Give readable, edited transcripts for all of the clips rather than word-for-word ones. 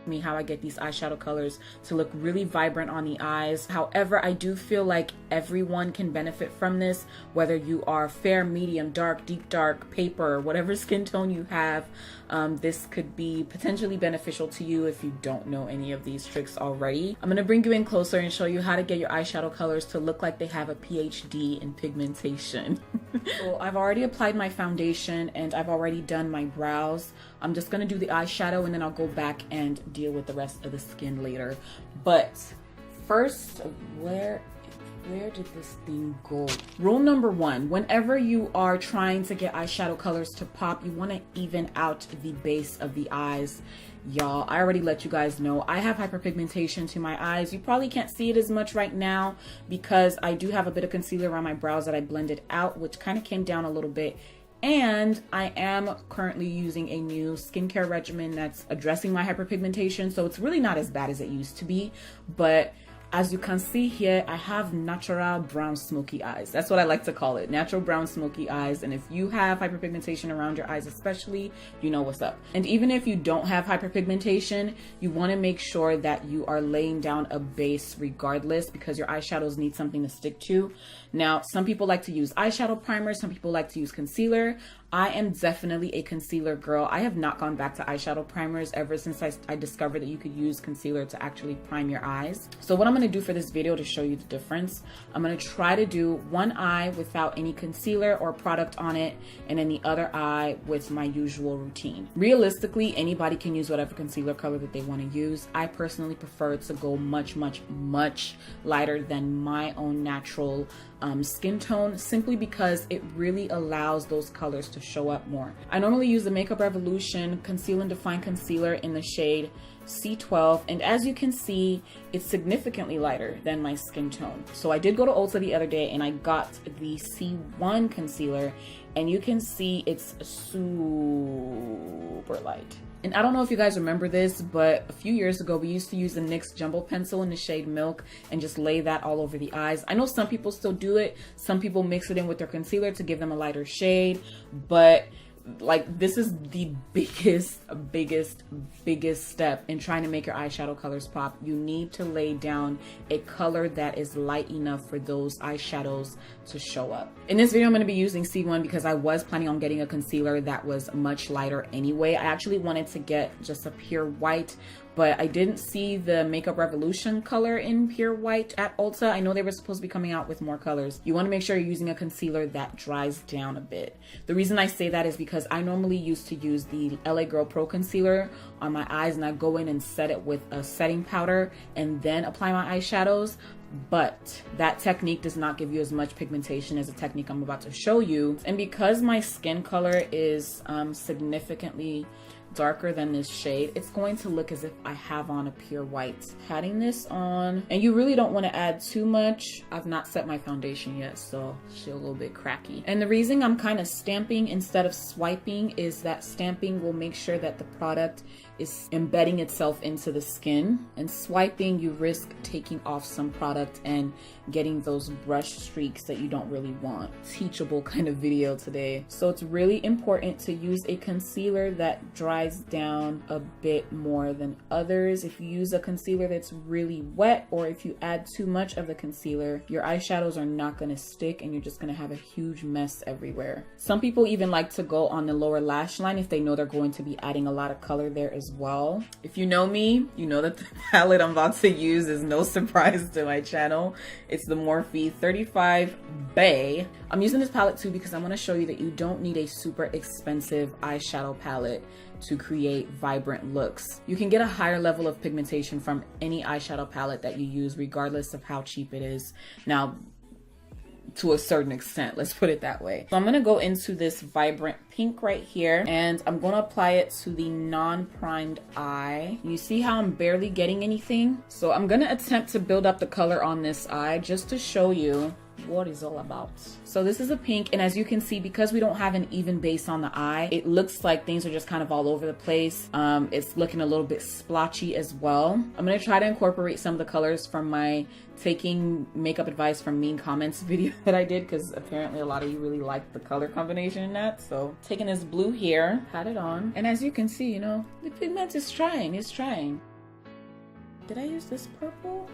me how I get these eyeshadow colors to look really vibrant on the eyes. However, I do feel like everyone can benefit from this, whether you are fair, medium, dark, deep dark, paper, whatever skin tone you have. This could be potentially beneficial to you if you don't know any of these tricks already. I'm going to bring you in closer and show you how to get your eyeshadow colors to look like they have a PhD in pigmentation. So I've already applied my foundation and I've already done my brows. I'm just going to do the eyeshadow and then I'll go back and deal with the rest of the skin later. But first, where did this thing go? Rule number one, whenever you are trying to get eyeshadow colors to pop, you want to even out the base of the eyes. Y'all, I already let you guys know I have hyperpigmentation to my eyes. You probably can't see it as much right now because I do have a bit of concealer around my brows that I blended out, which kind of came down a little bit. And I am currently using a new skincare regimen that's addressing my hyperpigmentation. So it's really not as bad as it used to be, but as you can see here, I have natural brown smoky eyes. That's what I like to call it, natural brown smoky eyes. And if you have hyperpigmentation around your eyes especially, you know what's up. And even if you don't have hyperpigmentation, you want to make sure that you are laying down a base regardless, because your eyeshadows need something to stick to. Now, some people like to use eyeshadow primers, some people like to use concealer. I am definitely a concealer girl. I have not gone back to eyeshadow primers ever since I discovered that you could use concealer to actually prime your eyes. So what I'm going to do for this video to show you the difference, I'm going to try to do one eye without any concealer or product on it, and then the other eye with my usual routine. Realistically, anybody can use whatever concealer color that they want to use. I personally prefer to go much lighter than my own natural skin tone, simply because it really allows those colors to show up more. I normally use the Makeup Revolution Conceal and Define Concealer in the shade C12, and as you can see, it's significantly lighter than my skin tone. So I did go to Ulta the other day and I got the C1 concealer, and you can see it's super light. And I don't know if you guys remember this, but a few years ago, we used to use the NYX Jumbo Pencil in the shade Milk and just lay that all over the eyes. I know some people still do it. Some people mix it in with their concealer to give them a lighter shade, but like, this is the biggest step in trying to make your eyeshadow colors pop. You need to lay down a color that is light enough for those eyeshadows to show up. In this video, I'm going to be using C1 because I was planning on getting a concealer that was much lighter anyway. I actually wanted to get just a pure white, but I didn't see the Makeup Revolution color in pure white at Ulta. I know they were supposed to be coming out with more colors. You want to make sure you're using a concealer that dries down a bit. The reason I say that is because I normally used to use the LA Girl Pro Concealer on my eyes, and I go in and set it with a setting powder and then apply my eyeshadows. But that technique does not give you as much pigmentation as the technique I'm about to show you. And because my skin color is significantly darker than this shade, it's going to look as if I have on a pure white. Patting this on, and you really don't want to add too much. I've not set my foundation yet, so she's a little bit cracky. And the reason I'm kind of stamping instead of swiping is that stamping will make sure that the product is embedding itself into the skin, and swiping, you risk taking off some product and getting those brush streaks that you don't really want. Teachable kind of video today. So it's really important to use a concealer that dries down a bit more than others. If you use a concealer that's really wet, or if you add too much of the concealer, your eyeshadows are not going to stick and you're just going to have a huge mess everywhere. Some people even like to go on the lower lash line if they know they're going to be adding a lot of color there as well. If you know me, you know that the palette I'm about to use is no surprise to my channel. It's the Morphe 35 Bay. I'm using this palette too because I want to show you that you don't need a super expensive eyeshadow palette to create vibrant looks. You can get a higher level of pigmentation from any eyeshadow palette that you use, regardless of how cheap it is. Now, to a certain extent, let's put it that way. So I'm gonna go into this vibrant pink right here, and I'm gonna apply it to the non-primed eye. You see how I'm barely getting anything? So I'm gonna attempt to build up the color on this eye just to show you what it's all about. So this is a pink, and as you can see, because we don't have an even base on the eye, it looks like things are just kind of all over the place. It's looking a little bit splotchy as well. I'm gonna try to incorporate some of the colors from my taking makeup advice from mean comments video that I did, because apparently a lot of you really like the color combination in that. So taking this blue here, pat it on, and as you can see, you know, the pigment is trying, it's trying. Did I use this purple?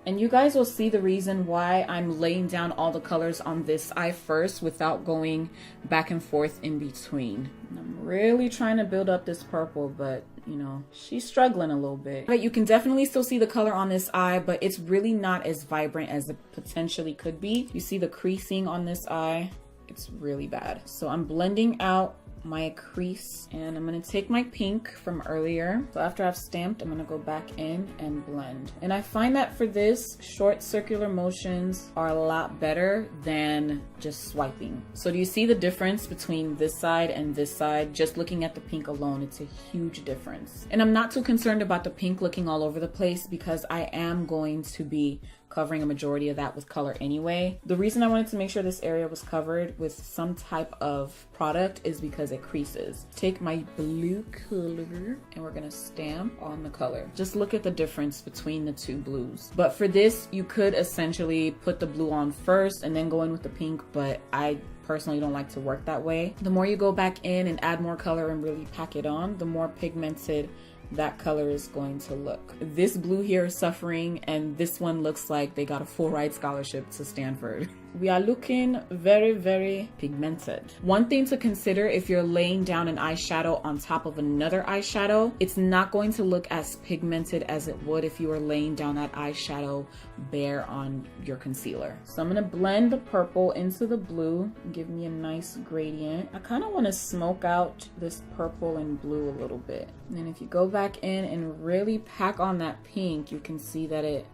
And you guys will see the reason why I'm laying down all the colors on this eye first without going back and forth in between. And I'm really trying to build up this purple, but you know, she's struggling a little bit. But you can definitely still see the color on this eye, but it's really not as vibrant as it potentially could be. You see the creasing on this eye? It's really bad. So I'm blending out my crease, and I'm gonna take my pink from earlier. So after I've stamped, I'm gonna go back in and blend. And I find that for this, short circular motions are a lot better than just swiping. So do you see the difference between this side and this side? Just looking at the pink alone, it's a huge difference. And I'm not too concerned about the pink looking all over the place because I am going to be covering a majority of that with color anyway. The reason I wanted to make sure this area was covered with some type of product is because it creases. Take my blue color and we're gonna stamp on the color. Just look at the difference between the two blues. But for this, you could essentially put the blue on first and then go in with the pink, but I personally don't like to work that way. The more you go back in and add more color and really pack it on, the more pigmented that color is going to look. This blue here is suffering, and this one looks like they got a full ride scholarship to Stanford. We are looking very, very pigmented. One thing to consider if you're laying down an eyeshadow on top of another eyeshadow, it's not going to look as pigmented as it would if you were laying down that eyeshadow bare on your concealer. So I'm gonna blend the purple into the blue, give me a nice gradient. I kind of want to smoke out this purple and blue a little bit. And then if you go back in and really pack on that pink, you can see that it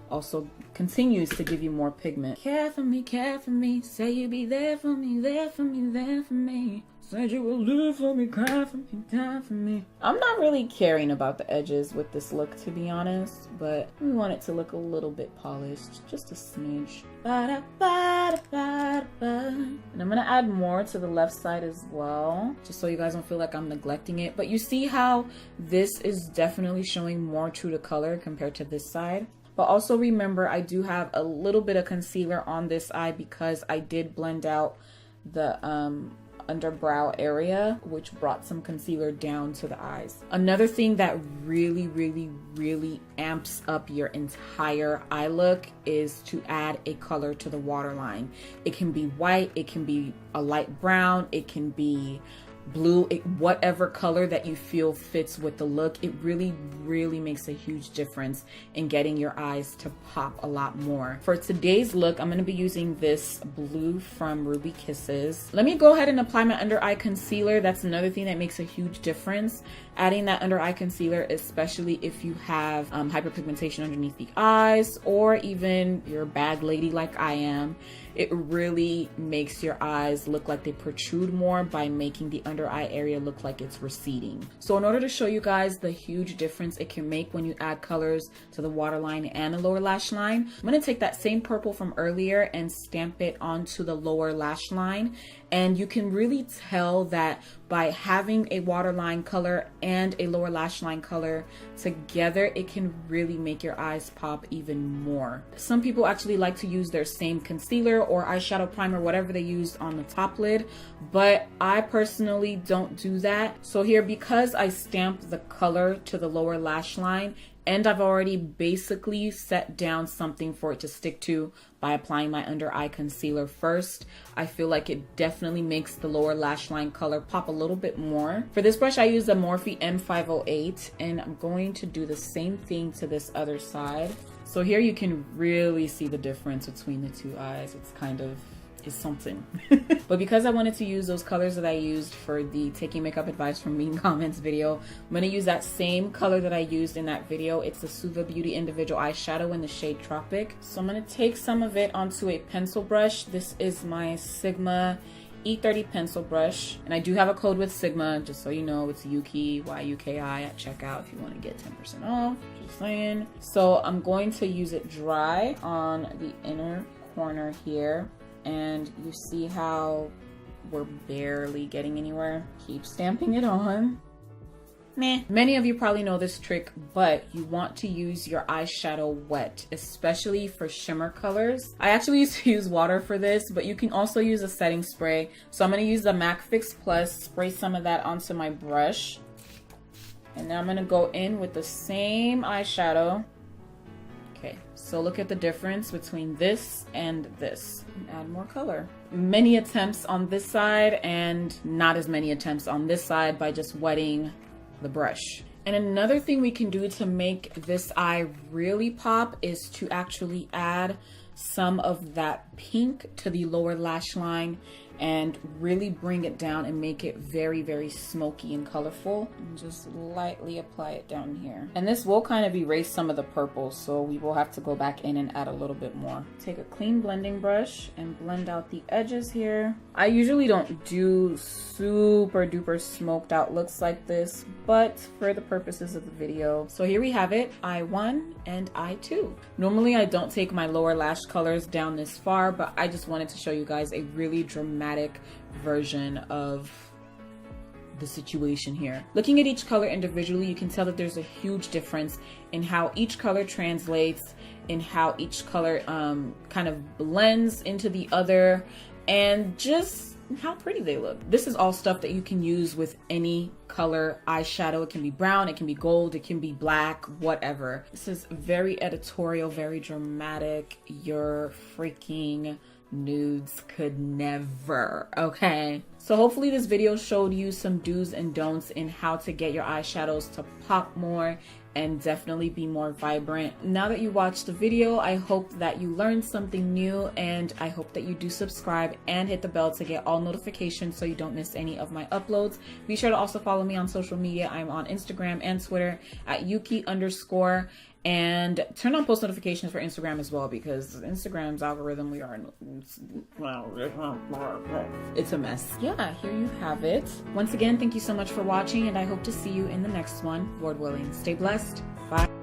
also continues to give you more pigment. Care for me, say you'll be there for me, there for me, there for me. Said you will live for me, cry for me, die for me. I'm not really caring about the edges with this look, to be honest, but we want it to look a little bit polished, just a smidge. And I'm gonna add more to the left side as well, just so you guys don't feel like I'm neglecting it. But you see how this is definitely showing more true to color compared to this side. But also remember, I do have a little bit of concealer on this eye because I did blend out the underbrow area, which brought some concealer down to the eyes. Another thing that really, really, really amps up your entire eye look is to add a color to the waterline. It can be white, it can be a light brown, it can be blue, whatever color that you feel fits with the look. It really, really makes a huge difference in getting your eyes to pop a lot more. For today's look, I'm going to be using this blue from Ruby Kisses. Let me go ahead and apply my under eye concealer. That's another thing that makes a huge difference. Adding that under eye concealer, especially if you have hyperpigmentation underneath the eyes, or even you're a bag lady like I am, it really makes your eyes look like they protrude more by making the under eye area look like it's receding. So in order to show you guys the huge difference it can make when you add colors to the waterline and the lower lash line, I'm gonna take that same purple from earlier and stamp it onto the lower lash line. And you can really tell that by having a waterline color and a lower lash line color together, it can really make your eyes pop even more. Some people actually like to use their same concealer or eyeshadow primer, whatever they use on the top lid, but I personally don't do that. So here, because I stamped the color to the lower lash line, and I've already basically set down something for it to stick to by applying my under eye concealer first, I feel like it definitely makes the lower lash line color pop a little bit more. For this brush, I use the Morphe M508, and I'm going to do the same thing to this other side. So here you can really see the difference between the two eyes. It's kind of is something. But because I wanted to use those colors that I used for the Taking Makeup Advice from Mean Comments video, I'm going to use that same color that I used in that video. It's the Suva Beauty Individual Eyeshadow in the shade Tropic. So I'm going to take some of it onto a pencil brush. This is my Sigma E30 pencil brush, and I do have a code with Sigma, just so you know. It's Yuki, Y-U-K-I, at checkout if you want to get 10% off, just saying. So I'm going to use it dry on the inner corner here. And you see how we're barely getting anywhere. Keep stamping it on. Meh. Many of you probably know this trick, but you want to use your eyeshadow wet, especially for shimmer colors. I actually used to use water for this, but you can also use a setting spray. So I'm going to use the MAC Fix Plus, spray some of that onto my brush. And now I'm gonna go in with the same eyeshadow. Okay, so look at the difference between this and this. Add more color. Many attempts on this side and not as many attempts on this side by just wetting the brush. And another thing we can do to make this eye really pop is to actually add some of that pink to the lower lash line and really bring it down and make it very, very smoky and colorful. And just lightly apply it down here. And this will kind of erase some of the purple, so we will have to go back in and add a little bit more. Take a clean blending brush and blend out the edges here. I usually don't do super duper smoked out looks like this, but for the purposes of the video. So here we have it, eye 1 and eye 2. Normally I don't take my lower lash colors down this far, but I just wanted to show you guys a really dramatic version of the situation here. Looking at each color individually, you can tell that there's a huge difference in how each color translates, in how each color kind of blends into the other, and just how pretty they look. This is all stuff that you can use with any color eyeshadow. It can be brown, it can be gold, it can be black, whatever. This is very editorial, very dramatic. Your freaking nudes could never, okay? So hopefully this video showed you some do's and don'ts in how to get your eyeshadows to pop more and definitely be more vibrant. Now that you watched the video, I hope that you learned something new, and I hope that you do subscribe and hit the bell to get all notifications so you don't miss any of my uploads. Be sure to also follow me on social media. I'm on Instagram and Twitter at Yuki_, and turn on post notifications for Instagram as well, because Instagram's algorithm, it's a mess. Yeah, here you have it. Once again, thank you so much for watching, and I hope to see you in the next one, Lord willing. Stay blessed. Bye.